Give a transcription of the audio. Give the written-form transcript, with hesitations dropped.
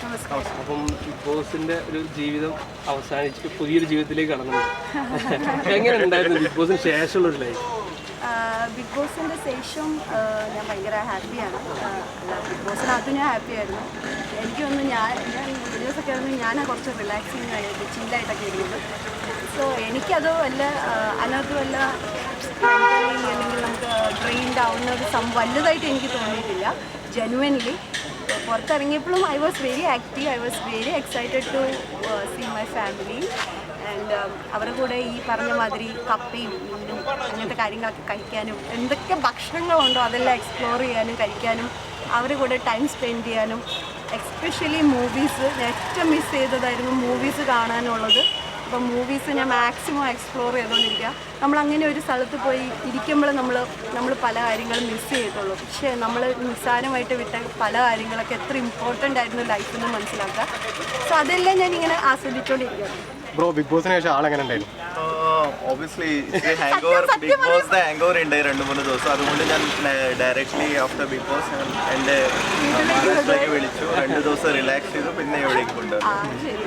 നമസ്കാരം. അപ്പം ബിഗ് ബോസിന്റെ ഒരു ജീവിതം അവസാനിച്ച് പുതിയൊരു ജീവിതത്തിലേക്ക് കടന്നു. എങ്ങനെ ഉണ്ടായിരുന്നു ബിഗ് ബോസിന് ശേഷമുള്ള ഒരു ലൈഫ്? ബിഗ് ബോസിൻ്റെ ശേഷം ഞാൻ ഭയങ്കര ഹാപ്പിയാണ്. അല്ല, ബിഗ് ബോസിനകത്ത് ഞാൻ ഹാപ്പിയായിരുന്നു. എനിക്ക് തോന്നുന്നു ഞാൻ വീഡിയോസൊക്കെ ആയിരുന്നു ഞാൻ കുറച്ച് റിലാക്സിങ് ആയിട്ട് ചില്ലായിട്ടൊക്കെ ഇരിക്കുന്നത്. സോ എനിക്കത് വല്ല അതിനകത്ത് വല്ല അല്ലെങ്കിൽ നമുക്ക് ട്രെയിൻഡ് ആവുന്ന ഒരു വലുതായിട്ട് എനിക്ക് തോന്നിയിട്ടില്ല. ജെനുവൻലി പുറത്തിറങ്ങിയപ്പോഴും I was very active, I was very excited to see my family. And അവരുടെ കൂടെ ഈ പറഞ്ഞ മാതിരി കപ്പയും മീനും അങ്ങനത്തെ കാര്യങ്ങളൊക്കെ കഴിക്കാനും എന്തൊക്കെ ഭക്ഷണങ്ങളുണ്ടോ അതെല്ലാം എക്സ്പ്ലോർ ചെയ്യാനും കഴിക്കാനും അവരുടെ കൂടെ ടൈം സ്പെൻഡ് ചെയ്യാനും എസ്പെഷ്യലി മൂവീസ് ഏറ്റവും മിസ് ചെയ്തതായിരുന്നു മൂവീസ് കാണാനുള്ളത്. അപ്പം മൂവീസ് ഞാൻ മാക്സിമം എക്സ്പ്ലോർ ചെയ്തുകൊണ്ടിരിക്കുക. നമ്മളങ്ങനെ ഒരു സ്ഥലത്ത് പോയി ഇരിക്കുമ്പോൾ നമ്മൾ പല കാര്യങ്ങളും മിസ് ചെയ്യത്തുള്ളൂ. പക്ഷേ നമ്മൾ നിസ്സാരമായിട്ട് വിട്ട പല കാര്യങ്ങളൊക്കെ എത്ര ഇമ്പോർട്ടൻ്റ് ആയിരുന്നു ലൈഫിൽ നിന്ന് മനസ്സിലാക്കുക. സോ അതെല്ലാം ഞാൻ ഇങ്ങനെ ആസ്വദിച്ചുകൊണ്ടിരിക്കുകയാണ്. ബ്രോ, ബിഗ് ബോസിന് ശേഷം ആളെങ്ങനെ ഉണ്ടായിരുന്നു? ഒബ്വിയസ്ലി ഹാങ് ഓവർ, ബിഗ് ബോസിന്റെ ഹാങ് ഓവർ ഉണ്ട് 2-3 ദിവസം. അതുകൊണ്ട് ഞാൻ ഡയറക്ട്ലി ആഫ്റ്റർ ബിഗ് ബോസ് എൻ്റെ മഹാരാഷ്ട്രയിലേക്ക് വിളിച്ചു. 2 ദിവസം റിലാക്സ് ചെയ്തു, പിന്നെ എവിടേക്ക് കൊണ്ടുവന്നു.